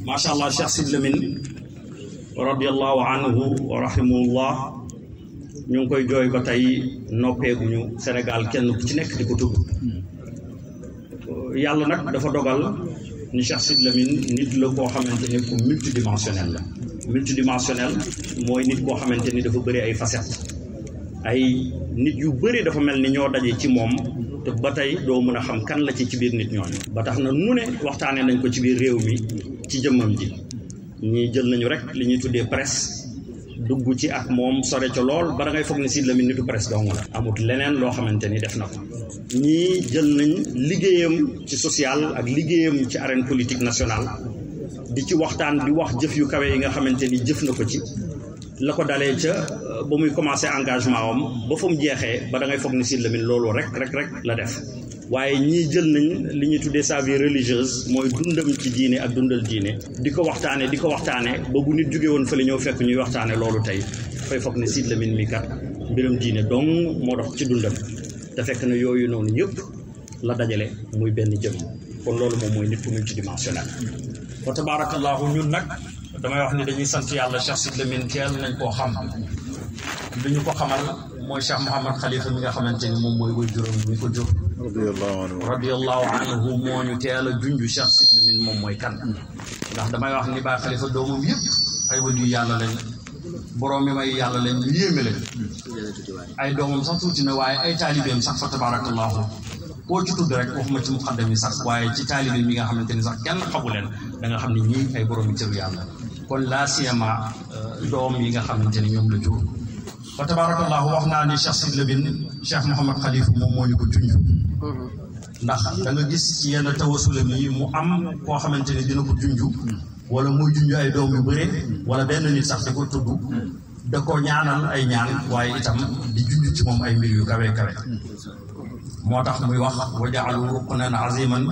macha allah Cheikh Sidy Lamine radiallahu anhu wa rahimahullah ñu ngi koy jooy ba tey noppeeguñu Sénégal kenn ku ci nekk di ko tudd yàlla nag dafa dogal ni Cheikh Sidy Lamine nit la koo xamante ni ku multidimensionnel la multidimensionnel mooy nit koo xamante ni dafa bëri ay facettes ay nit yu bëri dafa mel ni ñoo daje ci moom te ba tey doo mën a xam kan la ci biir nit ñooñu ba tax na nu ne waxtaanee nañ ko ci biir réew mi ci jëmmam ji ñii jël nañu rek li ñuy tuddee presse dugg ci ak moom sore ca lool ba da ngay foog ne Sidy Lamine nitu presse dong la amut leneen loo xamante ni def na ko ñii jël nañ liggéeyam ci social ak liggéeyam ci arène politique nationale di ci waxtaan di wax jëf yu kawe yi nga xamante ni jëf na ko ci la ko dalee ca ba muy commencé engagement am ba fa mu jeexee ba da ngay foog ni Sidy Lamine loolu rek la def waaye ñii jël nañ li ñuy tuddee sa vie religieuse mooy dundam ci diine ak dundal diine di ko waxtaane ba bu nit jóge woon fële ñëw fekk ñuy waxtaane loolu tey fay foog ne Sidy Lamine mi kat mbiram diine dong moo dox ci dundam te fekk na yooyu noonu yëpp la dajale muy benn jëm kon loolu moom mooy nit ku multidimensionnel wa tabarakallahu ñun nag damay wax ni dañuy sant yàlla Cheikh Sidy Lamine teel nañ koo xam li ñu ko xamal mooy Cheikh Mouhamad Khalifa mi nga xamante ni moom mooy way juróom mi ko jur radiyallahu anhu moo ñu teel a junju Cheikh Sidy Lamine moom mooy kan ndax damay wax ni Baay Khalifa doomam yëpp ay waliyu yàlla lañ borom mi may yàlla lañ ñu yéeme lañ ay doomam sax tuuti na waaye ay taalibeem sax fa tabarakallahu koo ci tudd rek waxuma ci muqaddam yi sax waaye ci taalibeem yi nga xamante ni sax kenn xamu leen da nga xam ne ñii ay borom yi cëru yàlla kon laa siyama doom yi nga xamante ni ñoom la jur fa tabarakallahu wax naa ni Cheikh Sidy Lamine Cheikh Mouhamad Khalifa moom moo ñu ko junj ndax da nga gis ci yenn tawasulam yi mu am koo xamante ni dina ko junj wala muy junj ay doom yu bëre wala benn nit sax di ko tudd da ko ñaanal ay ñaan waaye itam di junj ci moom ay mbir yu kawe kawe moo tax muy wax wa jaalu ruqnan aziman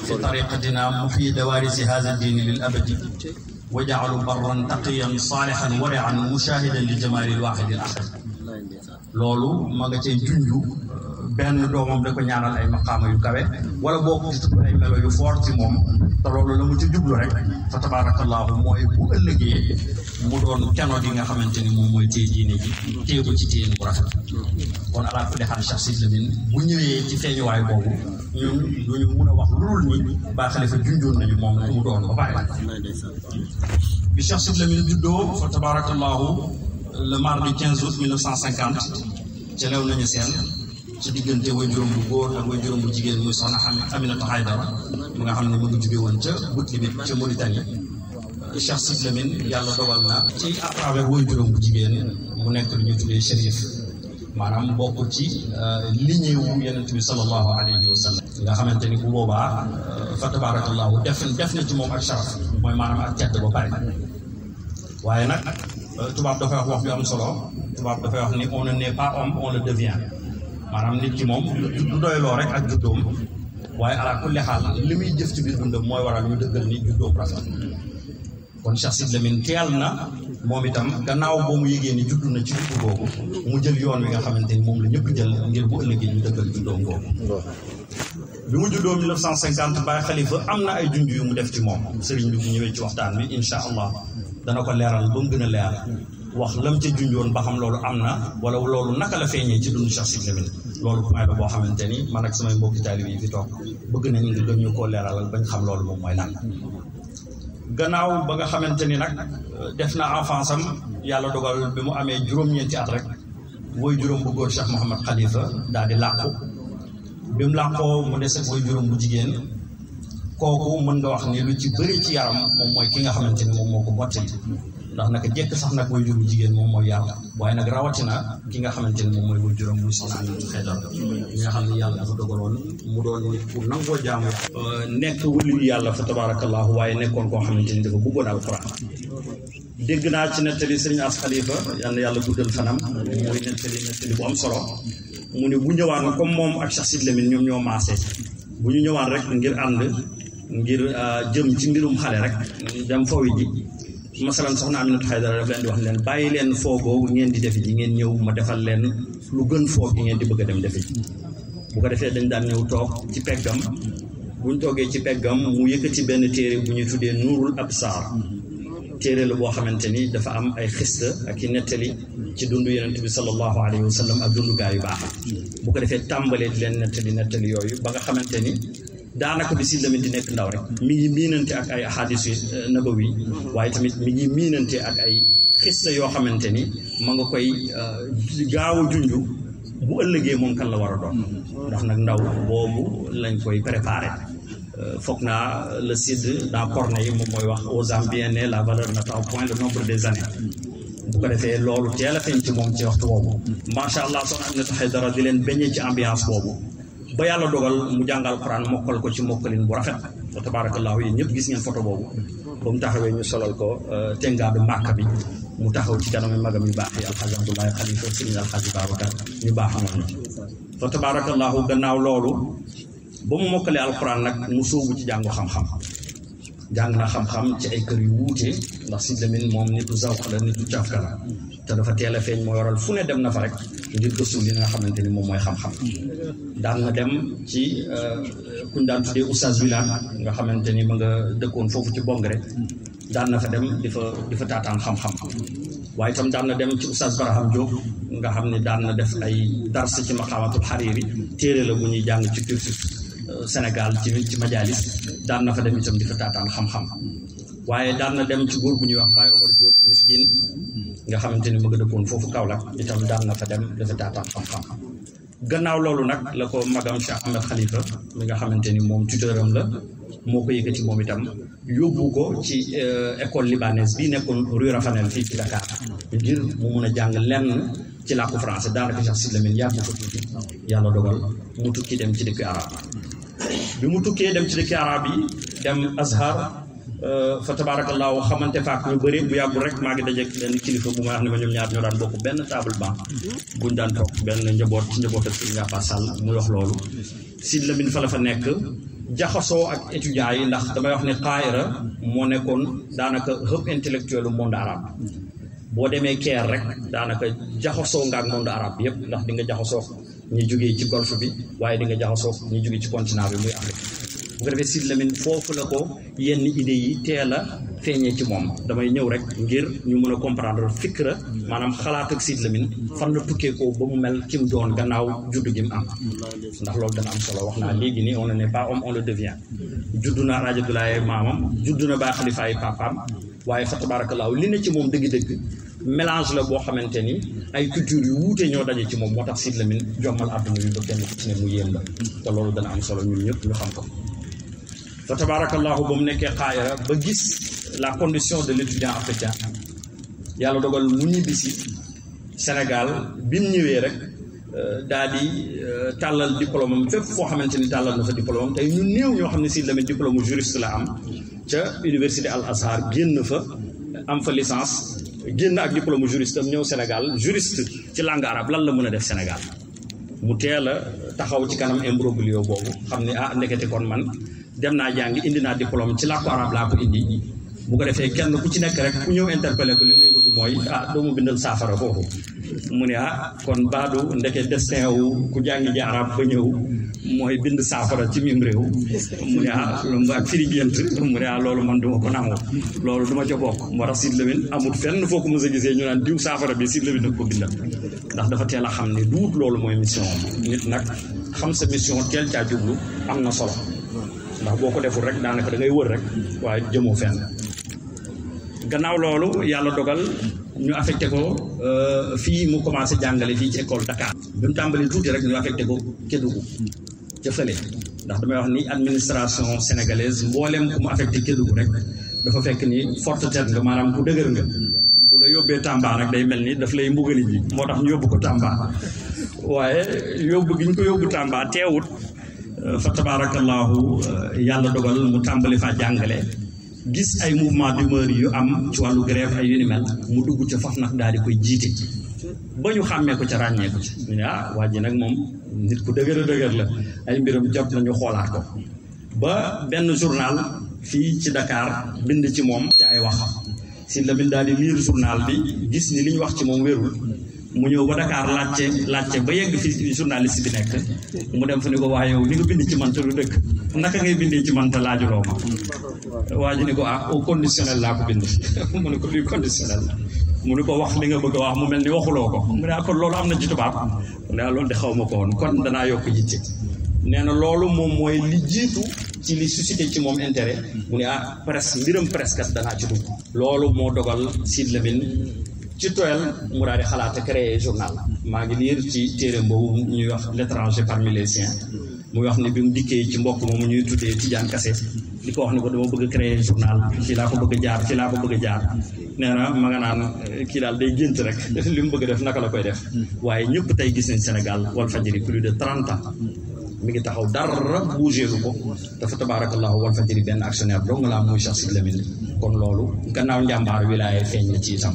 fi tariqatina muhyi dawarisi hadha diini lil abadi wa jaalu barran taqiyan saalihan warian mushahidan li jamaali lwaxidi l ahad loolu ma nga cay junju benn doomam da ko ñaanal ay maqaama yu kawe wala boo ko tudd ay melo yu fort ci moom te loolu la mu ci jublu rek fa tabarakallahu mooy bu ëllëgee mu doon keno di nga xamante ni moom mooy téye diine ji téye ko ci téye bu rafet kon alaa kulli xaal Cheikh Sidy Lamine bu ñëwee ci feeñuwaay boobu ñun duñu mun a wax lulul ni Baay Khalifa junjoon nañu moom ku mu doon ba pare bi Cheikh Sidy Lamine juddoo fa tabarakallahu le mardi 15 août 1950 ca lew nañu seen ci diggante way juróom bu góor ak way juróom bu jigéen muy soxna Aminata Haydara mi nga xam ne mu ngi jóge woon ca Boutlimit ca Mauritanie Cheikh Sidy Lamine yàlla dogal na ci à travers way juróom bu jigéen mu nekk lu ñu tuddee chérif maanaam bokk ci lignée wu Yonent bi sallallahu alayhi wa sallam nga xamante ni bu boobaa fa tabarakallahu def na ci moom ak sharaf mooy maanaam ak tedd ba pare waaye nag tubaab dafay wax yu am solo tubaab dafay wax ni on ne naît pas homme on le devient maanaam nit ki moom du doyloo rek ak juddoom waaye ala kulli xaal li muy jëf ci biir dundam mooy waral ñu dëggal ni juddoom rafet kon Cheikh Sidy Lamine teel na moom itam gannaaw boo mu yëgee ni juddu na ci juddu boobu mu jël yoon wi nga xamante ni moom la ñëpp jël ngir bu ëllëgee ñu dëggal juddoom boobu bi mu juddoo 1950 Baay Khalifa am na ay junj yu mu def ci moom sëriñ bi bu ñëwee ci waxtaan bi insha allah dana ko leeral ba mu gën a leer wax lam ca junjoon ba xam loolu am na wala loolu naka la feeñee ci dund Cheikh Sidy Lamine loolu point la boo xamante ni man ak samay mbokki taalib yi fi toog bëgg nañ nga gën ñu koo leeralal bañ xam loolu moom mooy lan gannaaw ba nga xamante ni nag def na enfance am yàlla dogal bi mu amee juróom-ñeenti at rek woy juróom bu góor Cheikh Mouhamad Khalifa daal di làqu bi mu làqoo mu des ak woy juróom bu jigéen kooku mën nga wax ni lu ci bëri ci yaram moom mooy ki nga xamante ni moom moo ko mottali ndax naka jekk sax nag woy jur bu jigéen moom mooy yàlla waaye nag rawatina ki nga xamante ni moom mooy woy juróom muy soxna Aminata Haydara ñi nga xam ne yàlla dafa dogaloon mu doon nit pour nangoo jaamu nekk wëliyu yàlla fa tabarakallahu waaye nekkoon koo xamante ni dafa bëggoon alquran dégg naa ci nettali sëriñ As Khalifa yal na yàlla guddal fanam mooy nettali bu am solo mu ne bu ñëwaan comme moom ak Cheikh Sidy Lamine ñoom ñoo maase bu ñu ñëwaan rek ngir ànd ngir jëm ci mbirum xale rek dem fawi ji masalan soxna Aminata Haydara daf leen di wax leen bàyyi leen foogoo ngeen di defi ji ngeen ñëw ma defal leen lu gën foog gi ngeen di bëgg a dem defi ji bu ko defee dañ daan ñëw toog ci peggam buñ toogee ci peggam mu yëkkati benn téere bu ñuy tuddee Nuurul Absaar téere la boo xamante ni dafa am ay xista ak i nettali ci dundu Yonent bi sallallahu alayhi wa sallam ak dundu gaa yu baax bu ko defee tàmbalee di leen nettali yooyu ba nga xamante ni daanaka bi Sidy Lamine di nekk ndaw rek mi ngi miinante ak ay ahadis nabawi waaye tamit mi ngi miinante ak ay xista yoo xamante ni ma nga koy gaaw a junju bu ëllëgee moom kan la war a doon ndax nag ndaw boobu lañ koy préparé foog naa le Cid dans Corneille moom mooy wax aux âmes bien nées la valeur n'attend point le nombre des années bu ko defee loolu teel a feeñ ci moom ci waxtu boobu macha allah soxna Aminata Haydara di leen bañee ci ambiance boobu ba yàlla dogal mu jàngal Quran mokkal ko ci mokkalin bu rafet wa tabarakallahu yéen ñëpp gis ngeen photo boobu ba mu taxawee ñu solal ko tengaadu Màkka bi mu taxaw ci kanam magam yu baax yi alxaaji Abdoulaye Xalifa Sëriñ alxaaji Babacar ñu baax noonu fa tabarakallahu gannaaw loolu ba mu mokkalee alquran nag mu sóobu ci jàngu xam-xam jàng na xam-xam ci ay kër yu wuute ndax Sidy Lamine moom nitu zawq la nitu cafka la te dafa teel a feeñ moo yoral fu ne dem na fa rek ngir gëstu li nga xamante ni moom mooy xam-xam daan na dem ci kuñ daan tuddee Oustaz Wilane nga xamante ni ma nga dëkkoon foofu ci Bongre daan na fa dem di fa taataan xam-xam waaye itam daan na dem ci Oustaz Baraham Diop nga xam ne daan na def ay dars ci maqaamatul Hariri téere la bu ñuy jàng ci cursus Sénégal ci majalis daan na fa dem itam di fa taataan xam-xam waaye daan na dem ci góor bu ñuy wax Baye Omar Diop miskin nga xamante ni mu nga dëkkoon foofu Kaolack itam daan na fa dem dafa taataan xam-xam gannaaw loolu nag la ko magam Cheikh Ahmed Khalifa mi nga xamante ni moom tuteuram la moo ko yëkkati moom itam yóbbu ko ci école libanaise bi nekkoon rue Rafanel fii ci Dakar ngir mu mun a jàng lenn ci làkku français daanaka Cheikh Sidy Lamine yàgg fa tuuti yàlla dogal mu tukki dem ci dëkk arab bi mu tukkee dem ci dëkk arab yi dem Azhar fa tabarakallahu xamante faak ñu bëri bu yàggul rek maa ngi dajeek benn kilifa bu ma wax ne ma ñoom ñaar ñoo daan bokk benn table banc buñ daan toog benn njaboot ci njaboot ak Serigne Ngapa Sall muy wax loolu Sidy Lamine fa la fa nekk jaxasoo ak étudiants yi ndax damay wax ne Qaahira moo nekkoon daanaka hub intellectuel u monde arabe boo demee Caire rek daanaka jaxasoo nga ak monde arabe bi yëpp ndax di nga jaxasoo ñi jógee ci golfe bi waaye di nga jaxasoo ñi jógee ci continent bi muy Afrique bu ko defee Sidy Lamine foofu la ko yenn idées yi teel a feeñee ci moom damay ñëw rek ngir ñu mën a comprendre fikra maanaam xalaat ak Sidy Lamine fan la tukkee ko ba mu mel ki mu doon gannaaw juddu gi mu am ndax loolu dana am solo wax naa léegi nii on ne n'est pas homme on le devient juddu na Alaaji Abdoulaye maamam juddu na Baay Xalifa ay papaam waaye fa tabaarakallaahu li ne ci moom dëgg-dëgg mélange la boo xamante ni ay culture yu wuute ñoo daje ci moom moo tax Sidy Lamine jommal àdduna yu ba kenn ku ci ne mu yéem la te loolu dana am solo ñun ñëpp ñu xam ko fa tabarakallahu ba mu nekkee Qaahira ba gis la condition de l'étudiant africain yàlla dogal mu ñibbisi Sénégal bi mu ñëwee rek daal di tàllal diplôme am fépp foo xamante ni tàllal na fa diplôme am tey ñu néew ñoo xam ne Sidy Lamine diplôme juriste la am ca université Al Azhar génn fa am fa licence génn ak diplôme juriste am ñëw Sénégal juriste ci langue arabe lan la mën a def Sénégal mu teel a taxaw ci kanam imbroglio boobu xam ne ndekete kon man dem naa jàngi indi naa diplôme ci làkku arab laa ko indi bu ko defee kenn ku ci nekk rek ku ñëw interpellé ko li ngay bëgg mooy doo ma bindal saafara foofu mu ne kon baadu ndeke destin wu ku jàngi ji arab ba ñëw mooy bind saafara ci mim réew mu ne ak firi gént mu ne loolu man duma ko nangu loolu duma ca bokk moo tax Sidy Lamine amul fenn foo ko mos a gisee ñu naan diw saafara bi Sidy Lamine nag ko bindal ndax dafa teel a xam ne duut loolu mooy mission nit nag xam sa mission teel caa jublu am na solo ndax boo ko deful rek daanaka da ngay wër rek waaye jëmoo fenn gannaaw loolu yàlla dogal ñu affecté ko fii mu commencé jàngale fii ci école Dakar bi mu tàmbali tuuti rek ñu affecté ko Kédougou ca fële ndax damay wax ni administration sénégalaise mboolem ku mu affecté Kédougou rek dafa fekk ni forte tête nga maanaam ku dëgër nga bu la yóbbee Tamba nag day mel ni daf lay mbugali ji moo tax ñu yóbbu ko Tamba waaye yóbbu gi ñu ko yóbbu Tamba teewut fa tabarakallahu yàlla dogal mu tàmbali faa jàngale gis ay mouvement d'humeur yu am ci wàllu grève ay yu ni mel mu dugg ca faf nag daal di koy jiite ba ñu xàmmee ko ca ràññee ko ci ñu ne waa ji nag moom nit ku dëgër la ay mbiram jot nañu xoolaat ko ba benn journal fii ci Dakar bind ci moom ci ay wax Sidy Lamine daal di lire journal bi gis ni li ñu wax ci moom wérul mu ñëw ba Dakar laajte ba yegg fi journaliste bi nekk mu dem fa ni ko waa yow li nga bind ci man te du dëkk naka ngay bindee ci man te laajuloo ma waa ji ni ko au conditionnel laa ko bind mu ne ko luy conditionnel mu ne ko wax li nga bëgg a wax mu mel ni waxuloo ko mu ne kon loolu am na ci tubaab mu ne loolu de xaw ma ko woon kon danaa yokk jitte nee na loolu moom mooy li jiitu ci li suscité ci moom intérêt mu ne presse mbiram presse kat danaa ci dugg loolu moo dogal Sidy Lamine ci toyal mu daal di xalaat créer journal maa ngi liir ci téere boobu ñuy wax l'étranger parmi les siens muy wax ne bi mu dikkee ci mbokk moomu ñuy tuddee Tidiane Kassé di ko wax ne ko dama bëgg créer journal ci laa ko bëgg a jaar nee na ma nga naan kii daal day gént rek li mu bëgg a def naka la koy def waaye ñëpp tey gis nañ Sénégal Walfadjri plus de 30 ans mi ngi taxaw dara bougé lu ko dafa tabaarakallahu Walfadjri benn actionnaire dong la am muy Cheikh Sidy Lamine kon loolu gannaaw njàmbaar wilaaye feeñ na ci itam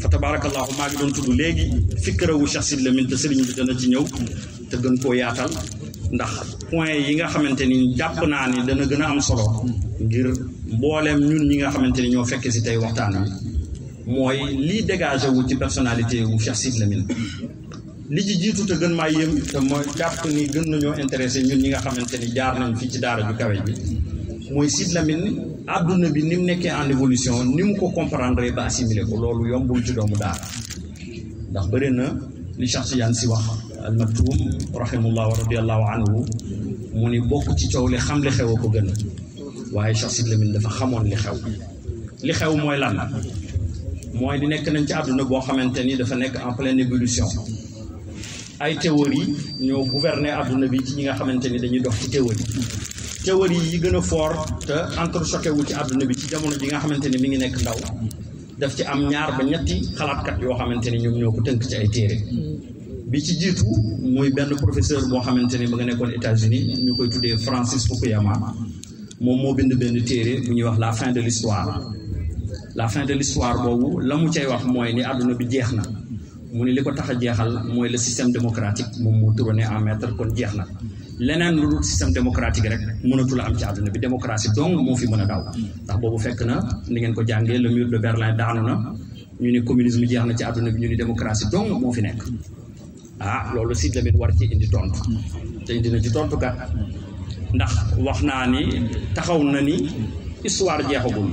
fa tabaarakallahu maa ngi doon tudd léegi fikrawu Cheikh Sidy Lamine te sëriñ bi dana ci ñëw te gën koo yaatal ndax point yi nga xamante ni jàpp naa ni dana gën a am solo ngir mbooleem ñun ñi nga xamante ni ñoo fekke si tey waxtaan wi mooy lii dégagé wu ci personnalité wu Cheikh Sidy Lamine li ci jiitu te gën maa yëm te mooy jàpp ni gën nañoo intéressé ñun ñi nga xamante ni jaar nañ fii ci daara ju kawe bi mooy Sidy Lamine àdduna bi ni mu nekkee en évolution ni mu ko comprendre ba assimiler ko loolu yombul ci doomu daara ndax bëri na li Cheikh Tidiane Sy wax al maktum rahimahullah wa radiyallahu anhu mu ni bokk ci coow li xam li xew a ko gën waaye Cheikh Sidy Lamine dafa xamoon li xew mooy lan mooy di nekk nañ ci àdduna boo xamante ni dafa nekk en pleine ébullition ay théorie ñoo gouverner àdduna bi ci ñi nga xamante ni dañuy dox ci théorie yi gën a fort te entrechoqué wu ci àdduna bi ci jamono ji nga xamante ni mi ngi nekk ndaw daf ci am ñaar ba ñetti xalaatkat yoo xamante ni ñoom ñoo ko tënk ci ay téere bi ci jiitu muy benn professeur boo xamante ni ba nga nekkoon États-Unis ñu koy tuddee Francis Fukuyama moom moo bind benn téere bu ñuy wax la fin de l'histoire boobu la mu cay wax mooy ni àdduna bi jeex na mu ni li ko tax a jeexal mooy le système démocratique moom moo tourné en maître kon jeex na leneen lu dul système démocratique rek mënatu la am ci àdduna bi démocratie donc moo fi mën a daw ndax boobu fekk na ni ngeen ko jàngee le mur de Berlin daanu na ñu ni communisme jeex na ci àdduna bi ñu ni démocratie donc moo fi nekk loolu Sidy Lamine war ci indi tontu te indi na ci tontu kat ndax wax naa ni taxaw na ni histoire jeexagul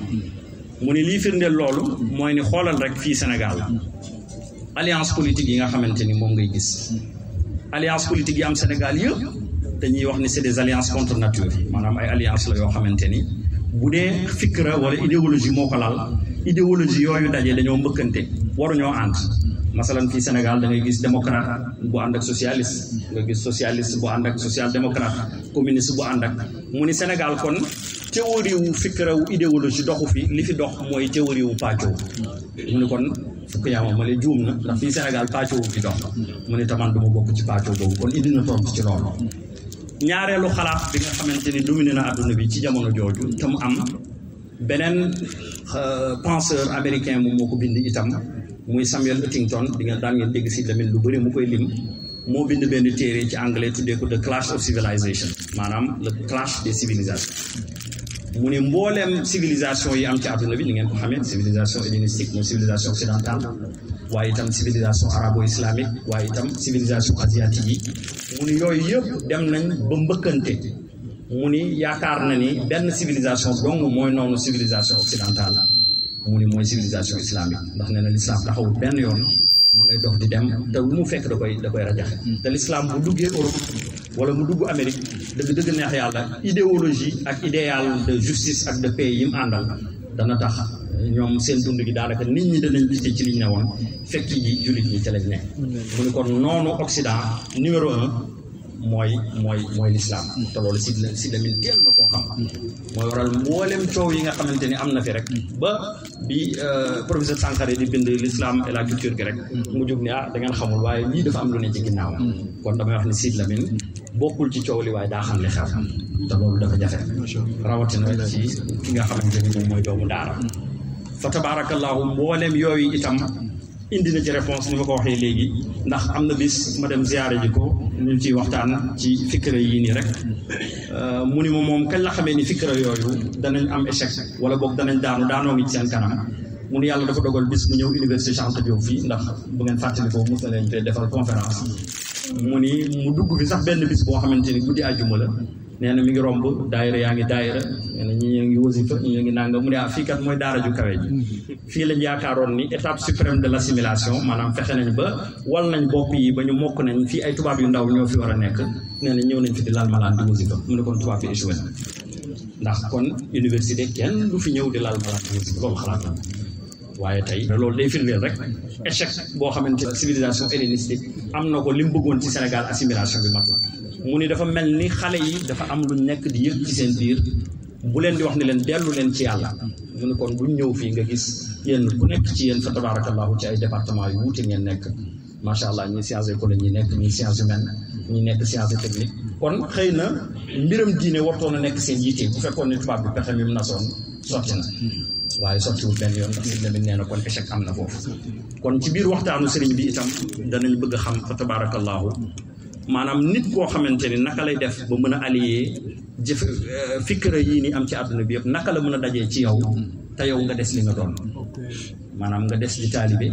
mu ni lii firndeel loolu mooy ni xoolal rek fii Sénégal alliance politique yi nga xamante ni moom ngay gis alliance politique yi am Sénégal yëpp dañuy wax ni c'est des alliances contre nature maanaam ay alliance la yoo xamante ni bu dee fikra wala idéologie moo ko lal idéologie yooyu daje dañoo mbëkkante waruñoo ànd masalan fii Sénégal da ngay gis démocrate bu ànd ak socialiste nga gis socialiste bu ànd ak social démocrate communiste bu ànd ak mu ni Sénégal kon théorie wu fikra wu idéologie doxu fi li fi dox mooy théorie wu pàccoo mu ni kon Fukuyama ma lay juum na ndax fii Sénégal pàccoo wu fi dox mu ni taman du ma bokk ci pàccoo boobu kon indi na tontu ci loolu ñaareelu xalaat bi nga xamante ni dominé na àdduna bi ci jamono jooju te mu am beneen penseur américain moom moo ko bind itam muy Samuel Huntington di nga daan ngeen dégg Sidy Lamine lu bëri mu koy lim moo bind benn téere ci anglais tuddee ko The Clash of Civilization maanaam le clash des civilisations mu ne mbooleem civilisation yi am ci àdduna bi ni ngeen ko xamee civilisation hellénistique mooy civilisation occidentale waaye itam civilisation arabo-islamique waaye itam civilisation asiatique yi mu ni yooyu yëpp dem nañ ba mbëkkante mu ni yaakaar na ni benn civilisation dong mooy noonu civilisation occidentale mu ni mooy civilisation islamique ndax nee na l'islam taxawul benn yoon ma ngay dox di dem te lu mu fekk da koy rajaxe te l'islam bu duggee Europe wala mu dugg Amérique dëgg neex yàlla idéologie ak idéal de justice ak de paix yi mu àndal dana tax ñoom seen dund gi daanaka nit ñi danañ gisee ci liñ ne woon fekk yi jullit ñi ca lañ nekk mu ni kon noonu Occident numéro 1 mooy l'islam te loolu Sidy Lamine teel na koo xam mooy waral mboolem coow yi nga xamante ni am na fi rek ba bi professeur Sankharé di bind l'islam et la culture gi rek mu jóg ni da ngeen xamul waaye lii dafa am lu ne ci ginnaaw kon damay wax ni Sidy Lamine bokkul ci coow li waaye daa xam li xew te loolu dafa jafe rawatina ci ki nga xamante ni moom mooy doomu daara fa tabarakallahu mboolem yooyu itam indi na ci réponse ni ma ko waxee léegi ndax am na bis ma dem ziyaare ji ko ñu ciy waxtaan ci fikra yii nii rek mu ni ma moom kañ la xamee ni fikra yooyu danañ am échec wala boog danañ daanoo ngi ci seen kanam mu ne yàlla dafa dogal bis mu ñëw université Cheikh Anta Diop fii ndax bu ngeen fàttali ko mos na leen fee defal conférence mu ni mu dugg fi sax benn bis boo xamante ni guddi àjjuma la nee na mi ngi romb daayira yaa ngi daayira nee na ñi ngi wasifa ñi ngi nanga mu ne fii kat mooy daara ju kawe ji fii lañ yaakaaroon ni étape suprême de l'assimilation maanaam fexe nañ ba wal nañ bopp yi ba ñu mokk nañ fii ay tubaab yu ndaw ñoo fi war a nekk nee na ñëw nañ fi di lal malaan di wasifa mu ne kon tubaab bi échoué na ndax kon université kenn du fi ñëw di lal malaan di wasifa loolu xalaat na waaye tey loolu day firndeel rek échec boo xamante ne civilisation hellénistique am na ko li mu bëggoon ci Sénégal assimilation bi mat mu ni dafa mel ni xale yi dafa am lu nekk di yëg ci seen biir bu leen di wax ne leen dellu leen ci yàlla mu ne kon buñ ñëw fii nga gis yéen ku nekk ci yéen fa tabarakallahu ci ay département yu wuute ngeen nekk macha allah ñi sciences économiques ñi nekk ñi sciences humaines ñi nekk sciences techniques kon xëy na mbiram diine wartoon a nekk seen yitte bu fekkoon ne tubaab bi pexe mi mu nasoon sotti na waaye sottiwul benn yoon ndax si tamit nee na kon échec am na foofu kon ci biir waxtaanu sëriñ bi itam danañ bëgg a xam fa tabarakallahu maanaam nit koo xamante ni naka lay def ba mën a allier jëf fikra yii ni am ci àdduna bi yëpp naka la mën a dajee ci yow te yow nga des li nga doon maanaam nga des di taalibe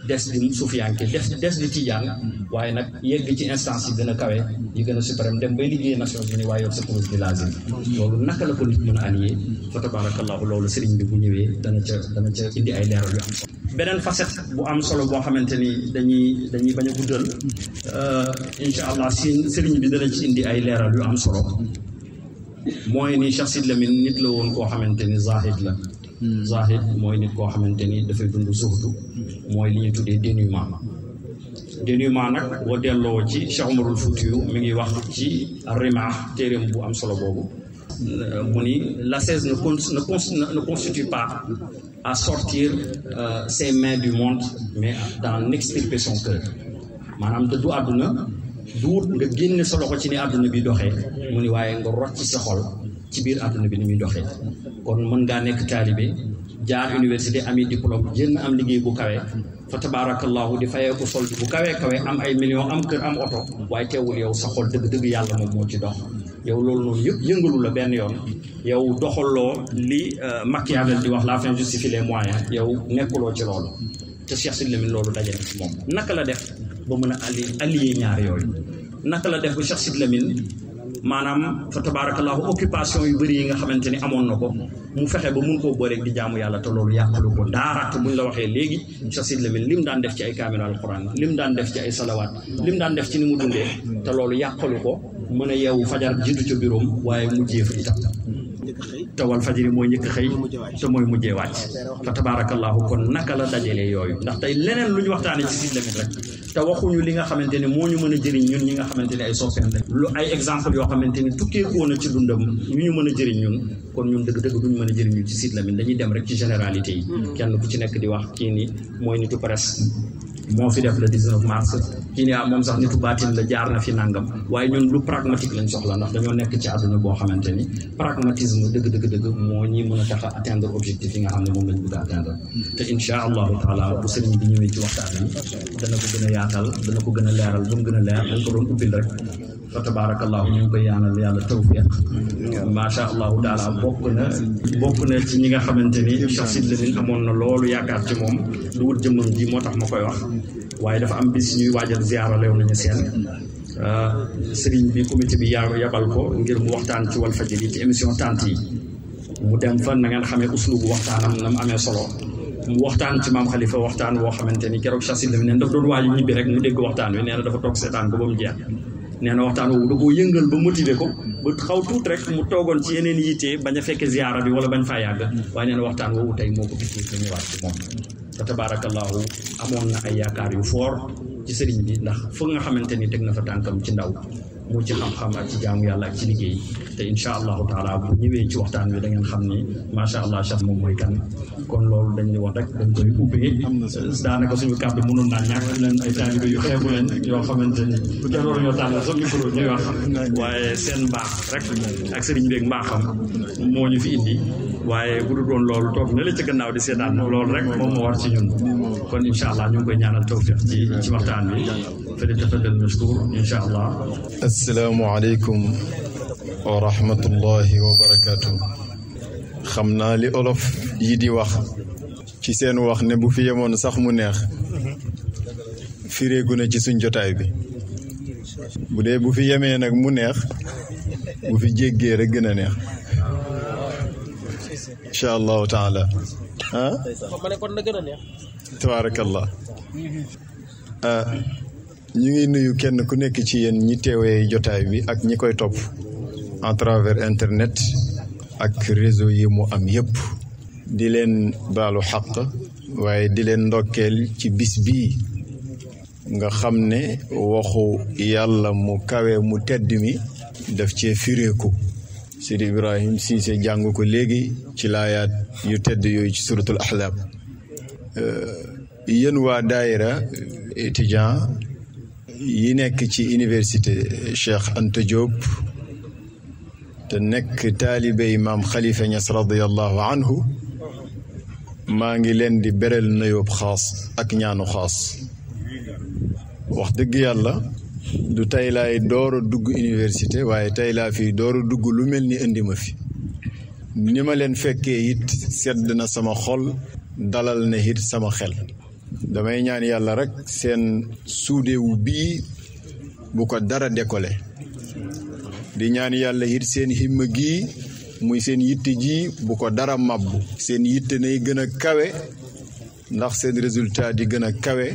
des di sufiyanke des di tijaan waaye nag yegg ci instance yi gën a kawe yi gën a suprême dem bay liggéey Nations Unies waaye yor sa kurus di lazim loolu naka la ko nit mën a allier fa tabarakallahu loolu sëriñ bi bu ñëwee dana ca indi ay leeral yu am solo beneen facette bu am solo boo xamante ni dañuy bañ a guddal incha allah si sëriñ bi dana ci indi ay leeral yu am solo mooy ni Cheikh Sidy Lamine nit la woon koo xamante ni zahid la zahid mooy nit koo xamante ni dafay dund zuhdu mooy li ñuy tuddee dénuement nag boo delloo ci Cheikh Umarul Foutiyu mi ngi wax ci Rimah téeréem bu am solo boobu mu ni l'ascèse ne constitue pas à sortir ses mains du monde mais d'en extirper son cœur maanaam dëddu àdduna duut nga génne sa loxo ci ni àdduna bi doxee mu ni waaye nga rocc ci sa xol ci biir àdduna bi ni muy doxee kon mën ngaa nekk taalibe jaar université ami diplôme génn am liggéey bu kawe fa tabarakallahu di fayee ko solde bu kawee kawe am ay millions am kër am oto waaye teewul yow sa xol dëgg-dëgg yàlla moom moo ci dox yow loolu noonu yëpp yëngalu la benn yoon yow doxaloo li Machiavel di wax la fin justifie les moyens yow nekkuloo ci loolu te Cheikh Sidy Lamine loolu daje na ci moom naka la def ba mën a allier ñaar yooyu naka la def ba Cheikh Sidy Lamine maanaam fa tabarakallahu occupation yu bëri yi nga xamante ni amoon na ko mu fexe ba mun koo booleeg di jaamu yàlla te loolu yàqalu ko daara te buñ la waxee léegi Cheikh Sidy Lamine lim daan def ci ay kaamil alquran lim daan def ci ay salawaat lim daan def ci ni mu dundee te loolu yàqalu ko mën a yeewu fajar jiitu ca biroom waaye mujjee fa itam te wal fajiri mooy njëkk xëy te mooy mujjee wàcc fa tabarakallahu kon naka la dajalee yooyu ndax tey leneen lu ñu waxtaanee ci Sidy Lamine rek te waxuñu li nga xamante ne moo ñu mën a jëriñ ñun ñi nga xamante ne ay soppeem la lu ay exemple yoo xamante ni tukkeekoo na ci dundam ñu mën a jëriñ ñun kon ñun dëgg-dëgg duñu mën a jëriñ ñun ci Sidy Lamine dañuy dem rek ci généralité yi kenn ku ci nekk di wax kii ni mooy nitu presse moo fi def le 19 mars kii ni moom sax nitu baatin la jaar na fi nangam waaye ñun lu pragmatique lañ soxla ndax dañoo nekk ci àdduna boo xamante ni pragmatisme dëgg moo ñi mën a tax a atteindre objectif yi nga xam ne moom lañ bëgg a atteindre te insha allahu taala bu sëriñ bi ñëwee ci waxtaan bi dana ko gën a yaatal dana ko gën a leeral ba mu gën a leer dañ ko doon ubbil rek fa tabarakallahu ñu ngi koy yaanal yàlla tawfiq macha allahu taala bokk na ci ñi nga xamante ni Cheikh Sidy Lamine amoon na loolu yaakaar ci moom lu wut jëmmam ji moo tax ma koy wax waaye dafa am bis ñuy waajal ziara leew nañu seen sëriñ bi comité bi yabal ko ngir mu waxtaan ci Walfadjri ci émission tant yi mu dem fa na ngeen xamee uslubu waxtaanam na mu amee solo mu waxtaan ci maam Khalifa waxtaan woo xamante ni keroog Cheikh Sidy Lamine neen daf doon waaju ñibbi rek mu dégg waxtaan wi nee na dafa toog seetaan ko ba mu jeex nee na waxtaan woowu da koo yëngal ba motiver ko ba xaw tuut rek mu toogoon ci yeneen yitte bañ a fekke ziara bi wala bañ faa yàgg waaye nee na waxtaan woowu tey moo ko piqué ñu ñëwaat ci moom fa tabarakallahu amoon na ay yaakaar yu fort ci sëriñ bi ndax foog nga xamante ni teg na fa tànkam ci ndaw mu ci xam-xam ak ci jaamu yàlla ak ci liggéey te insha allahu taala bu ñëwee ci waxtaan wi da ngeen xam ni macha allah Cheikh moom mooy kan kon loolu dañ di wax rek dañ koy ubbee daanaka suñu kàddu mënoon naa ñàkk leen ay taalibe yu xeebu leen yoo xamante ni kenn waru ñoo tànn sa micro ñuy wax waaye seen mbaax rek ak sëriñ beeg mbaaxam moo ñu fi indi waaye bu dul doon loolu toog na la ca gannaaw di seetaan loolu rek moom moo war ci ñun kon incha allah ñu ngi koy ñaanal tawfiq ci waxtaan bi fële tafadal mashkur incha allah. assalaamu aleykum wa rahmatullahi wa barakatuh. xam naa li olof yi di wax ci seen wax ne bu fi yemoon sax mu neex fireegu na ci suñ jotaay bi bu dee bu fi yemee nag mu neex bu fi jéggee rek gën a neex incha allahu taala ah tabaarakallah ñu ngi nuyu kenn ku nekk ci yéen ñi teewee jotaay bi ak ñi koy topp à travers internet ak réseau yi mu am yépp di leen baalu xaq waaye di leen ndokkeel ci bis bii nga xam ne waxu yàlla mu kawe mu tedd mi daf cee fireeku Sidi Ibrahim Cissé jàng ko léegi ci laayaat yu tedd yooyu ci suratul ahzab yéen waa daayira étudiant yi nekk ci université Cheikh Anta Diop te nekk taalibe Maam Khalifa Niass radiyallahu anhu maa ngi leen di beral nuyoo xaas ak ñaanu xaas wax dëgg yàlla du tey laay door a dugg université waaye tey laa fi door a dugg lu mel ni indi ma fi ni ma leen fekkee it sedd na sama xol dalal na it sama xel damay ñaan yàlla rek seen suudewu bii bu ko dara décollé di ñaan yàlla it seen himma gii muy seen yitte ji bu ko dara mabbu seen yitte nay gën a kawe ndax seen résultat di gën a kawe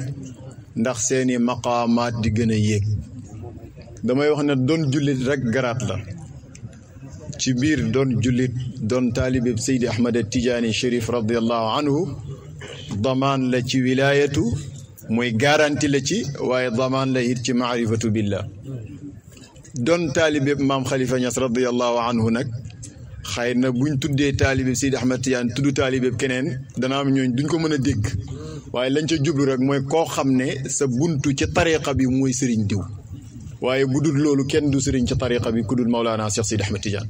ndax seeni maqaamaat di gën a yéeg damay wax ne doon jullit rek garaat la ci biir doon jullit doon taalibe Seydi Ahmad Tijaani Chérif radiyallahu anhu damaan la ci wilaayatu muy garanti la ci waaye damaan la it ci maarifatu billah doon taalibe Maam Khalifa Niass radiyallahu anhu nag xëy na buñ tuddee taalibe Seydi Ahmad Tidiane tudd taalibe keneen dana am ñooñ duñ ko mën a dégg waaye lañ ca jublu rek mooy koo xam ne sa buntu ci tariqa bi mooy sëriñ diw waaye bu dul loolu kenn du sëriñ ci tariqa bi ku dul Maulana Cheikh Seydi Ahmad Tidiane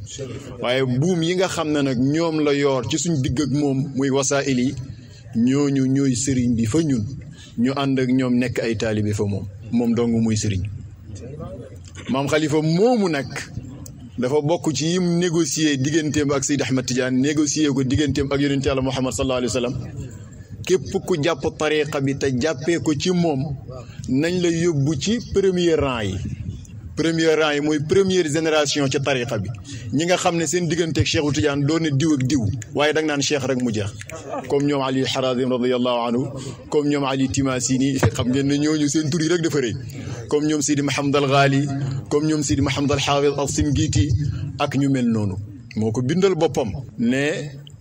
waaye buum yi nga xam ne nag ñoom la yoor ci suñ digg ak moom muy wasaa'il yi ñooñu ñooy sëriñ bi fa ñun ñu ànd ak ñoom nekk ay taalibe fa moom dong muy sëriñ Maam Khalifa moomu nag dafa bokk ci yim négocier digganteem ak Seydi Ahmad Tidiane négocier ko digganteem ak yonent Yàlla Muhammad sallallahu alayhi wa sallam képp ku jàpp tariqa bi te jàppee ko ci moom nañ la yóbbu ci premier rang yi mooy première génération ci tariqa bi ñi nga xam ne seen diggante ak Cheikhu Tidiane doon na diw ak diw waaye da nga naan cheikh rek mu jeex comme ñoom Ali Harazim radiyallahu anhu comme ñoom Ali Timasini xam ngeen ne ñooñu seen tur yi rek dafa rëy comme ñoom Sidi Mahamad al Ghali comme ñoom Sidi Mahamad al Hafiz al Singiti ak ñu mel noonu moo ko bindal boppam ne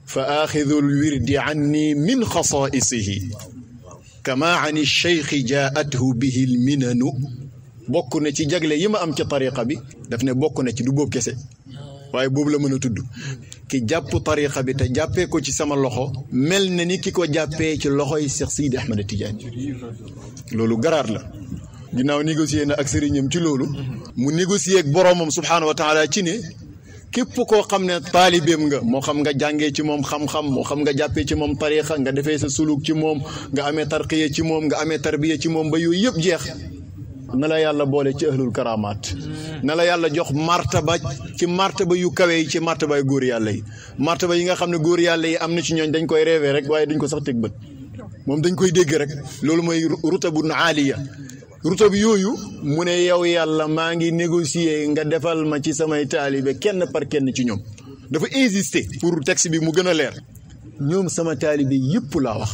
fa axidul wirdi anni min xasaisihi kama ani cheikhi jaathu bihi l minanu bokk na ci jagle yi ma am ci tariqa bi daf ne bokk na ci du boobu kese waaye boobu la mën a tudd ki jàpp tariqa bi te jàppee ko ci sama loxo mel na ni ki ko jàppee ci loxoy Cheikh Sidi Ahmad Tidiane loolu garaat la ginnaaw négocier na ak sëriñam ci loolu mu négocier ak boroomam subhaanahu wa taala ci ne képp koo xam ne taalibeem nga moo xam nga jàngee ci moom xam-xam moo xam nga jàppee ci moom tariqa nga defee sa suluk ci moom nga amee tarqiya ci moom nga amee tarbiya ci moom ba yooyu yëpp jeex na la yàlla boole ci ahlul karamaat na la yàlla jox martaba ci martaba yu kawe yi ci martabay góor yàlla yi martaba yi nga xam ne góor yàlla yi am na ci ñooñ dañ koy rêvé rek waaye duñ ko sax teg bët moom dañ koy dégg rek loolu mooy rutabun aaliya rutab yooyu mu ne yow yàlla maa ngi négocier nga defal ma ci samay taalibe kenn par kenn ci ñoom dafa insister pour texte bi mu gën a leer ñoom sama taalibe yëpp laa wax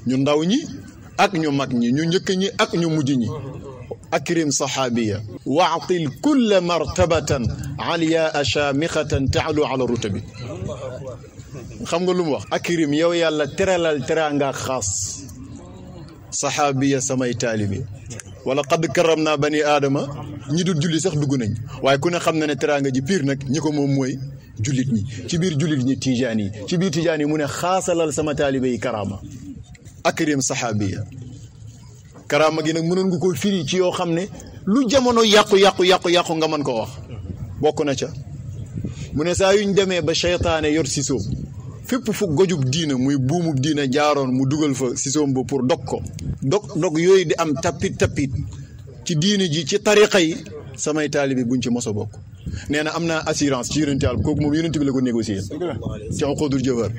ñu ndaw ñi ak ñu mag ñi ñu njëkk ñi ak ñu mujj ñi akrim saxaabiya waatil kulla martabatan aliyaa shaamixatan taalu ala rutabi xam nga lu mu wax akrim yow yàlla teralal teraanga xaas saxaabiya samay taalibe wala qad karam naa bani aadama ñi dul julli sax dugg nañ waaye ku ne xam na ne teraanga ji piir nag ñi ko moom mooy jullit ñi ci biir jullit ñi tijaan yi ci biir tijaan yi mu ne xaasalal sama taalibe yi karaama akrim saxaabiya karaama gi nag mënoon nga ko firi ci yoo xam ne lu jamono yàqu nga mën ko wax bokk na ca mu ne saa yuñ demee ba seytaane yor sisoom fépp fu gojub diina muy buumub diina jaaroon mu dugal fa sisoom ba pour dog ko dog yooyu di am tapit ci diina ji ci tariqa yi samay taalibi buñ ci mos a bokk nee na am naa assurance ci yonent yàlla kooku moom yonent bi la ko négocier ci uqudul jawhar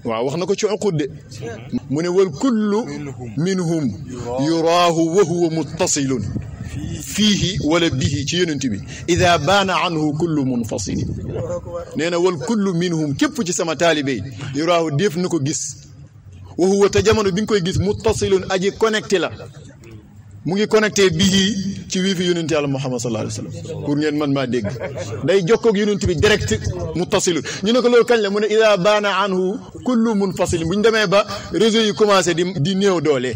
waaw wax na ko ci uqud de mu ne wal kullu minhum yuraahu wa huwa muttasilun fiihi wala bihi ci yonent bi ida baana anhu kullu munfasili nee na wal kullu minhum képp ci sama taalibe yi yuraahu def na ko gis wa huwa te jamono bi nga koy gis muttasilun aji connecté la mu ngi connecté bii ci wifi yonent yàlla Muhammad sallallahu alayhi wa sallam pour ngeen mën maa dégg day jokkoog yonent bi direct muttasilun ñu ne ko loolu kañ la mu ne ida baana anhu kullu munfasilin bu ñu demee ba réseau yi commencé di néew doole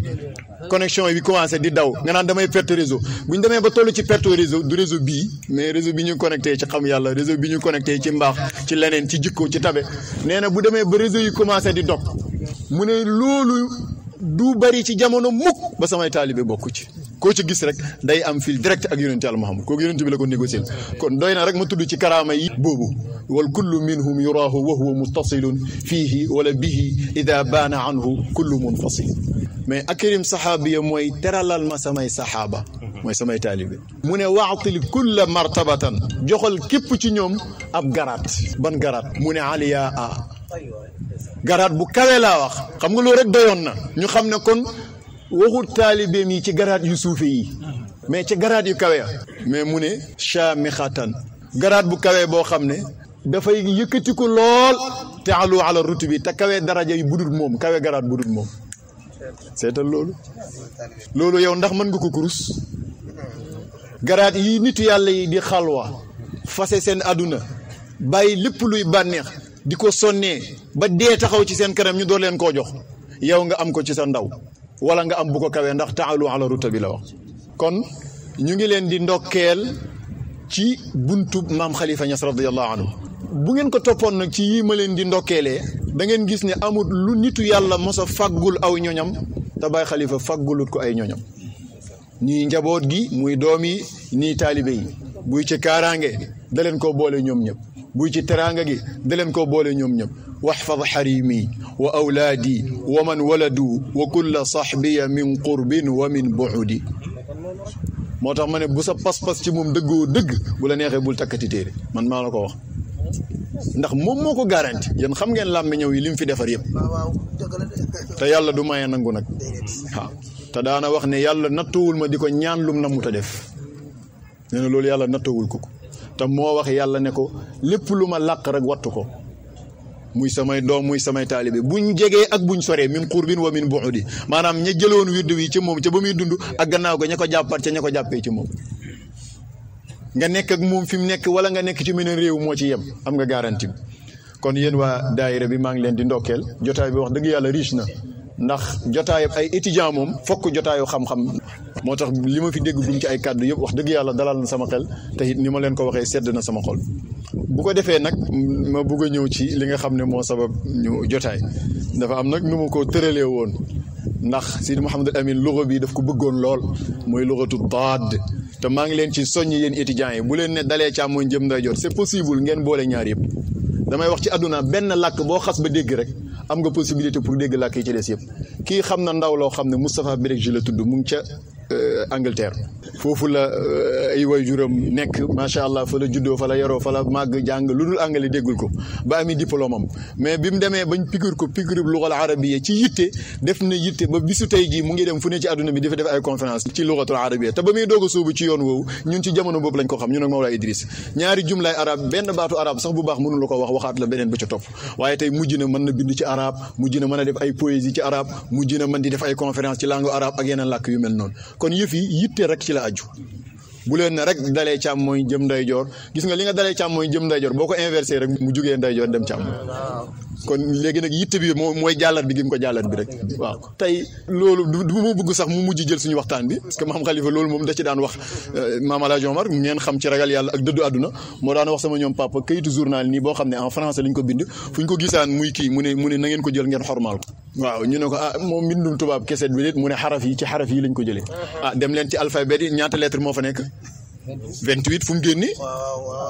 connexion yi commencé di daw nga naan damay perte réseau bu ñu demee ba toll ci perte réseau du réseau bii mais réseau bi ñu connecté ci xam yàlla réseau bi ñu connecté ci mbaax ci leneen ci jikko ci tabe nee na bu demee ba réseau yi commencé di dog mu ne loolu du bari ci jamono mukk ba samay taalibe bokku ci koo ci gis rek day am fil direct ak yonente yàlla Muhammad kooku yonente bi la ko négocier kon doy na rek ma tudd ci karaama yi boobu wal kullu minhum yuraahu wa huwa muttasilun fiihi wala bihi ida baana anhu kullu munfasil mais akrim saxaabiya mooy teralal ma samay saxaaba mooy samay taalibe mu ne waatil kulla martabatan joxal képp ci ñoom ab garaat ban garaat mu ne aliya a garaat bu kawe laa wax xam nga loolu rek doyoon na ñu xam ne kon waxut taalibeem yi ci garaat yu suufe yi mais ci garaat yu kawe mais mu ne shaamixatan garaat bu kawe boo xam ne dafay yëkkatiku lool te alu ala rutubi te kawe daraja yi budul moom kawe garaat budul moom seetal loolu yow ndax mën nga ko kurus garaat yi nitu yàlla yi di xalwa fase seen àdduna bàyyi lépp luy bànneex di ko sonnee ba dee taxaw ci seen kanam ñu door leen koo jox yow nga am ko ci sa ndaw wala nga am bu ko kawee ndax taalu ala ruta bi la wax kon ñu ngi leen di ndokkeel ci buntu maam Khalifa Niass radiyallahu anhu bu ngeen ko toppoon nag ci yii ma leen di ndokkeelee da ngeen gis ne amul lu nitu yàlla mos a faggul aw ñoñam te Baay Khalifa faggulut ko ay ñoñam nii njaboot gi muy doom yi nii taalibe yi buy ci kaaraange da leen koo boole ñoom ñëpp buy ci teraanga gi da leen koo boole ñoom ñëpp waxfad xarimi wa awlaadi wa man waladu wa kulla saxbiya min qurbin wa min buudi moo tax ma ne bu sa pas-pas ci moom dëggoo dëgg bu la neexee bul takkati téere man maa la ko wax ndax moom moo ko garanti yéen xam ngeen làmmi ñëw yi li mu fi defar yëpp te yàlla du maye nangu nag waaw te daana wax ne yàlla nattowul ma di ko ñaan lum na mut a def nee na loolu yàlla nattowul ko te moo wax yàlla ne ko lépp lu ma làq rek wattu ko muy samay doom muy samay taalibe buñ jegee ak buñ soree min qurbin wa min buudi maanaam ña jëloon wirdu wi ci moom ca ba muy dund ak gannaaw ga ña ko jàppat ca ña ko jàppee ci moom nga nekk ak moom fi mu nekk wala nga nekk ci meneen réew moo ci yem am nga garanti bi kon yéen waa daayira bi maa ngi leen di ndokkeel jotaay bi wax dëgg yàlla riche na ndax jotaay ay étudiant moom fokk jotaayu xam-xam moo tax li ma fi dégg gum ci ay kàddu yëpp wax dëgg yàlla dalal na sama xel te it ni ma leen ko waxee sedd na sama xol bu ko defee nag ma bugg a ñëw ci li nga xam ne moo sabab ñu jotaay dafa am nag nu ma ko tëralee woon ndax Sidi Mouhamadul Amin luga bi daf ko bëggoon lool mooy lugatu daad te maa ngi leen ci soññ yéen étudiants yi bu leen ne dalee càmmooñ jëm ndeyjoor c'est possible ngeen boole ñaar yëpp damay wax ci àdduna benn làkk boo xas ba dégg rek am nga possibilité pour dégg làkk yi ci des yëpp kii xam na ndaw loo xam ne Moustapha Béréji la tudd mu ngi ca Angleterre foofu la ay waajuram nekk macha allah fa la juddoo fa la yaroo fa la màgg jàng lu dul anglais déggul ko ba ami diplôme am mais bi mu demee bañ piqûre ko piqûre lugal arabiya ci yitte def na yitte ba bisu tey jii mu ngi dem fu ne ci àdduna bi dafa def ay conférence ci lugatul arabiya te ba muy doog a sóobu ci yoon woowu ñun ci jamono boobu lañ ko xam ñun ak Mawlaay Idriss ñaari jumlaay arab benn baatu arab sax bu baax mënu la ko wax waxaat la beneen ba ca topp waaye tey mujj na mën na bind ci arab mujj na mën a def ay poésie ci arab mujj na mën di def ay conférence ci langue arabe ak yeneen làkk yu mel noonu kon yëf yi yitte rek ci la aju bu leen ne rek dalee càmmooñ jëm ndeyjoor gis nga li nga dalee càmmooñ jëm ndeyjoor boo ko inversé rek mu jugee ndeyjoor dem càmmooñ kon léegi nag yitte bi mooy jàllat bi gi mu ko jàllat bi rek waaw tey loolu du ma bëgg sax mu mujj jël suñu waxtaan bi parce que maam Khalifa loolu moom da ci daan wax maam Alaaji Omar ngeen xam ci ragal yàlla ak dëddu àdduna moo daan wax sama ñoom papa kayitu journal nii boo xam ne en français lañ ko bind fu ñu ko gisaan muy kii mu ne na ngeen ko jël ngeen xormaal ko waaw ñu ne ko moom mbindum tubaab keset bi déet mu ne xaraf yi ci xaraf yi lañ ko jëlee dem leen ci alphabet yi ñaata lettre moo fa nekk 28 fu mu génne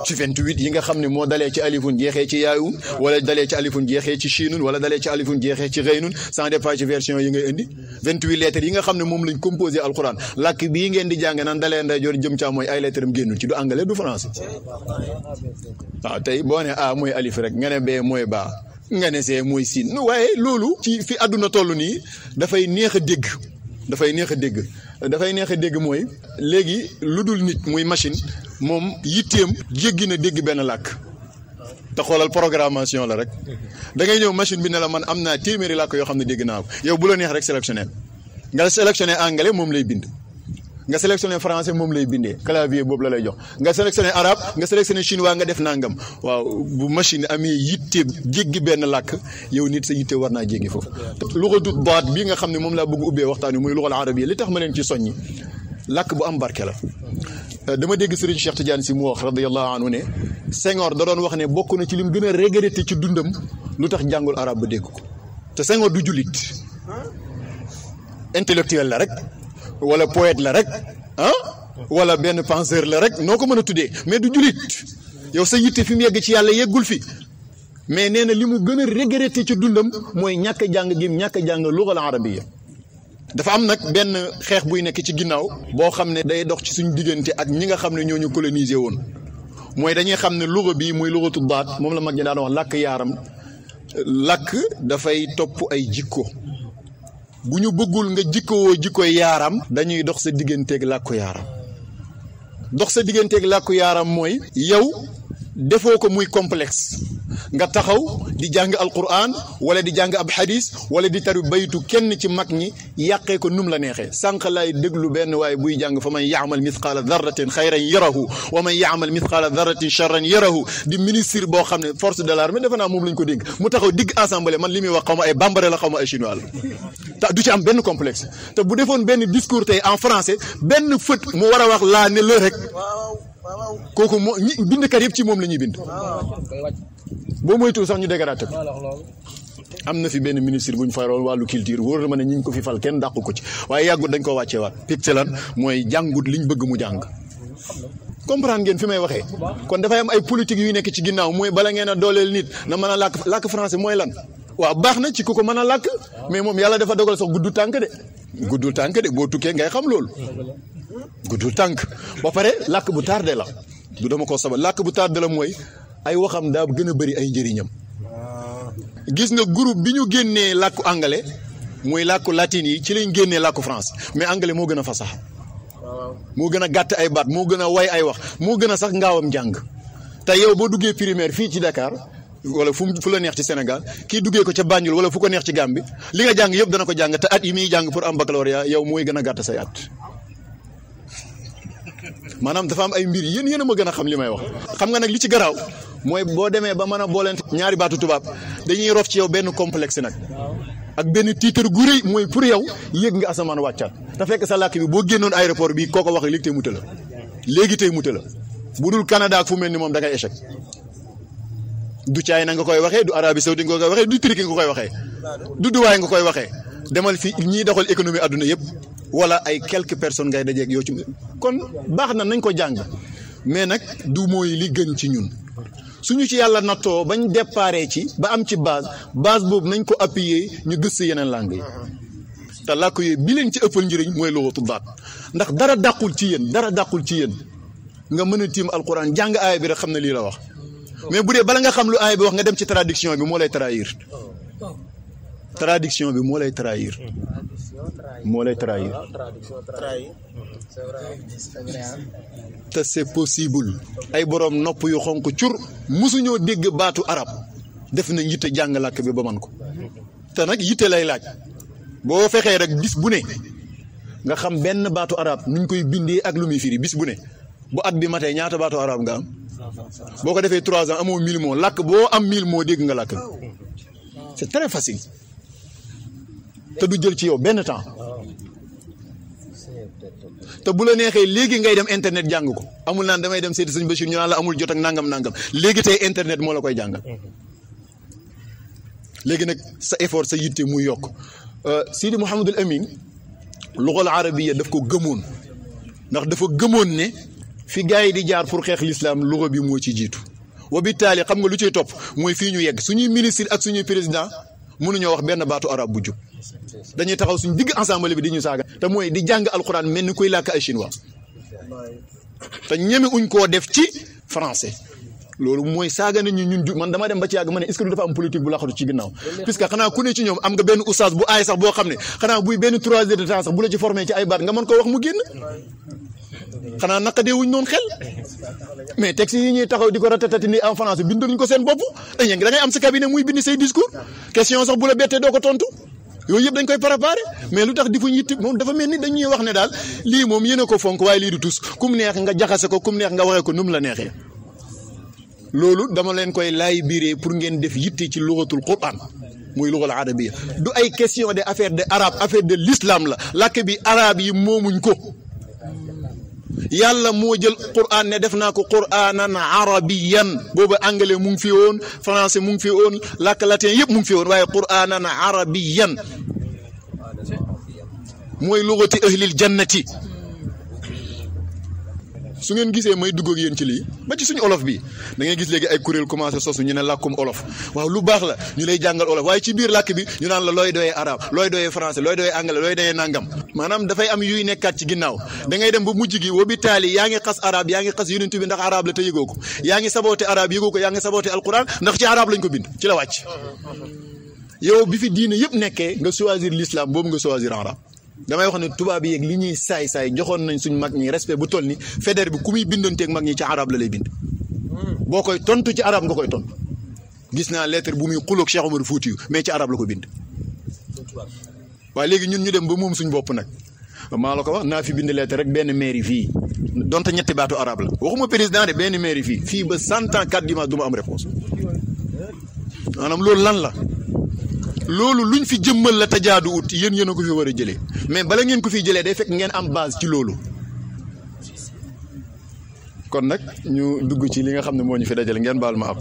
ci 28 yi nga xam ne moo dalee ci alifun jeexee ci yaayun wala dalee ci alifun jeexee ci shinun wala dalee ci alifun jeexee ci xëynun sans dépend ci version yi ngay indi 28 lettres yi nga xam ne moom lañ composé alquran làkk bii ngeen di jàng naan dalee ndeyjoor jëm caa mooy ay lettres am génnul ci du anglais du français waaw tey boo ne A mooy alif rek nga ne B mooy baa nga ne see mooy siin waaye loolu ci fi àdduna toll nii dafay neex a dégg dafay neex a dégg dafay neex a dégg mooy léegi lu dul nit muy machine moom yitteem jéggi na dégg benn làkk te xoolal programmation la rek da ngay ñëw machine bi ne la man am naa téeméeri làkk yoo xam ne dégg naa ko yow bu la neex rek sélectionné nga sélectionné anglais moom lay bind nga sélectionné français moom lay bindee clavier boobu la lay jox nga sélectionné arabe nga sélectionné chinois nga def nangam waaw bu machine amee yitte jéggi benn làkk yow nit sa yitte war naa jéggi foofu. luxatu daat bi nga xam ne moom laa bëgg ubbee waxtaan wi muy luxal arabiyya li tax ma leen ci soññi làkk bu am barke la. dama dégg Serigne Cheikh Tidiane Sy mu wax radiyallahu anhu ne Senghor da doon wax ne bokk na ci lim gën a regretté ci dundam lu tax jàngul arabe ba dégg ko te Senghor du jullit intellectuel la rek. wala poète la rek ah wala benn penseur la rek noo ko mën a tuddee mais du julit yow sa yitte fi mu yegg ci yàlla yeggul fi mais nee na li mu gën a regretté ci dundam mooy ñàkk a jàng gi ñàkk a jàng lugal arabiya dafa am nag benn xeex buy nekk ci ginnaaw boo xam ne day dox ci suñu diggante ak ñi nga xam ne ñoo ñu colonisé woon mooy dañuy xam ne luga bi muy lugatu daat moom la mag ñi daan wax làkk yaaram làkk dafay topp ay jikko bu ñu bëggul nga jikkowoo jikkoy yaaram dañuy dox sa digganteeg làkku yaaram dox sa digganteeg làkku yaaram mooy yow defoo ko muy complexe nga taxaw di jàng alquran wala di jàng ab hadis wala di taru baytu kenn ci mag ñi yàqee ko num la neexee sànq laay déglu benn waaye buy jàng fa man yaamal mithqaala darratin xayran yarahu wa man yaamal mithqaala darratin charran yarahu di ministre boo xam ne force de l'armée defe naa moom lañ ko dénk mu taxaw digg assemblée man li muy wax xaw ma ay bambara la xaw ma ay chinois la te du ci am benn complexe te bu defoon benn discours tey en français benn fët mu war a wax laa ne la rek kooku moo ñi bindkat yëpp ci moom la ñuy bind boo moytuwul sax ñu dégraté ko am na fi benn ministre bu ñu faroon wàllu culture wóor na ma ne ñi ñu ko fi fal kenn dàqu ko ci waaye yàggut dañ ko wàccee waat picc lan mooy jàngut liñ bëgg mu jàng comprendre ngeen fi may waxee kon dafay am ay politique yu nekk ci ginnaaw mooy bala ngeen a dooleel nit na mën a làkk français mooy lan waaw baax na ci ku ko mën a làkk mais moom yàlla dafa dogal sax guddul tànk de boo tukkee ngay xam loolu guddul tànk ba pare làkk bu tardé la du dama ko sabal làkk bu tardé la mooy ay waxam daa gën a bëri ay njëriñam gis nga groupe bi ñu génnee làkku anglais muy làkku latin yi ci lañ génnee làkku France mais anglais moo gën a fasax moo gën a gàtt ay baat moo gën a way ay wax moo gën a sax ngaawam jàng te yow boo duggee primaire fii ci Dakar wala fu la neex ci Sénégal kii duggee ko ca Banjul wala fu ko neex ci Gambie li nga jàng yëpp dana ko jàng te at yi muy jàng pour am baccalauréat yow mooy gën a gàtt say at maanaam dafa am ay mbir yéen a ma gën a xam li may wax xam nga nag li ci garaaw mooy boo demee ba mën a booleente ñaari baatu tubaab dañuy rof ci yow benn complexe nag ak benn titre gu rëy mooy pour yow yéeg nga asamaan wàccaat te fekk sa làkk bi boo génnoon aéroport bi koo ko wax léegi tey muta la bu dul Canada ak fu mel ni moom da ngay échec du Chine nga koy waxee du Arabie Saoudite nga koy waxee du Turquie nga koy waxee du Dubaï nga koy waxee demal fi ñiy doxal économie adduna yëpp wala ay quelques personnes ngay dajeeg yow ci kon baax na nañ ko jàng mais nag du mooy li gën ci ñun suñu ci yàlla nattoo bañ déparé ci ba am ci base boobu nañ ko appuyer ñu gës si yeneen langue yi te làkk yooyu bi leen ci ëppal njëriñ mooy lughatu daat ndax dara dàqul ci yéen nga mën a tiim alquran jàng aaya bi rek xam ne lii la wax mais bu dee bala nga xam lu aaya bi wax nga dem ci traduction bi moo lay trahir te c'est possible ay borom nopp yu xonk cur musuñoo dégg baatu arab def nañ yitte jàng làkk bi ba man ko te nag yitte lay laaj boo fexee rek bis bu ne nga xam benn baatu arab nuñ koy bindee ak lu muy firi bis bu ne bu at bi matee ñaata baatu arab nga am boo ko defee 3 ans amoo 1000 mots làkk boo am 1000 mots dégg nga làkk bi c'est très facile te du jël ci yow benn temps te bu la neexee léegi ngay dem internet jàng ko amul naan damay dem seeti sëñ Bachir ñu naan la amul jot ak nangam léegi tey internet moo la koy jàngal léegi nag sa effort sa yitte muy yokk Sidi Mouhamadul Amin lugal arabiya daf ko gëmoon ndax dafa gëmoon ne fi gars yi di jaar pour xeex l'islam luxa bi moo ci jiitu wa bi taali xam nga lu ciy topp mooy fii ñu yegg suñuy ministre ak suñuy président mënuñoo wax benn baatu arab bu jub dañuy taxaw suñu digg ensemble bi di ñu saaga te mooy di jàng alxuraan mel ni kuy làkk ay chinois te ñeme uñ koo def ci français loolu mooy saaga nañu ñun man dama dem ba ci yàgg ma ne est-ce que dafa am politique bu laxatu ci ginnaaw puisque xanaa ku ne ci ñoom am nga benn oustaz bu aay sax boo xam ne xanaa buy benn 3 heures de temps sax bu la ci formé ci ay baat nga mën koo wax mu génn xanaa naqadee wuñ noonu xel mais texte yi ñuy taxaw di ko ratatati ni en français binduñ ko seen bopp da ngay am sa cabinet muy bind say discours question sax bu la bettee doo ko tontu yooyu yëpp dañ koy préparé mais lu tax di fuñ yitti moom dafa mel ni dañuy wax ne daal lii moom yéen a ko fonk waaye lii du tus kum neex nga jaxase ko kum neex nga waxee ko nu mu la neexee loolu dama leen koy laay biiree pour ngeen def yitte ci lugatul quran muy lugal arabiya du ay question de affaire de arabe affaire de l'islam la làkk bi arabe yi moomuñ ko yàlla moo jël quran ne def naa ko quranan arabiyan booba anglais mu ngi fi woon français mu ngi fi woon làkk latin yëpp mu ngi fi woon waaye quranan arabiyan mooy lugati ahlil jannati su ngeen gisee may dugg ak yéen ci lii ba ci suñu olof bi da ngay gis léegi ay kuréel commencé sosu ñu ne làkkum olof waaw lu baax la ñu lay jàngal olof waaye ci biir làkk bi ñu naan la looy doyee arabe looy doyee français looy doyee anglais looy doyee nangam maanaam dafay am yuy nekkaat ci ginnaaw da ngay dem ba mujj gi wa bi taali yaa ngi xas arabe yaa ngi xas yonent bi ndax arabe la te yëgoo ko yaa ngi saboote arabe yëgoo ko yaa ngi saboote alquran ndax ci arabe lañ ko bind ci la wàcc yow bi fi diine yëpp nekkee nga choisir l'islam boobu nga choisir arabe damay wax ne tubaab yi yeeg li ñuy saay-saay joxoon nañ suñ mag ñi respect bu toll ni fédère bi ku muy bindanteeg mag ñi ci arab la lay bind boo koy tontu ci arab nga koy tontu gis naa lettre bu muy xuloog Cheikh Omar Foutiyou mais ci arab la ko bind waaye léegi ñun ñu dem ba moom suñ bopp nag maa la ko wax naa fi bind lettre rek benn mairie fii donte ñetti baatu arab la waxuma président de benn mairie fii ba 100 ans 4 dimanche du ma am réponse maanaam loolu lan la loolu luñ fi jëmmal la tajaadu ut yéen a ko fi war a jëlee mais bala ngeen ko fiy jëlee day fekk ngeen am base ci loolu kon nag ñu dugg ci li nga xam ne moo ñu fi dajale ngeen baal ma àq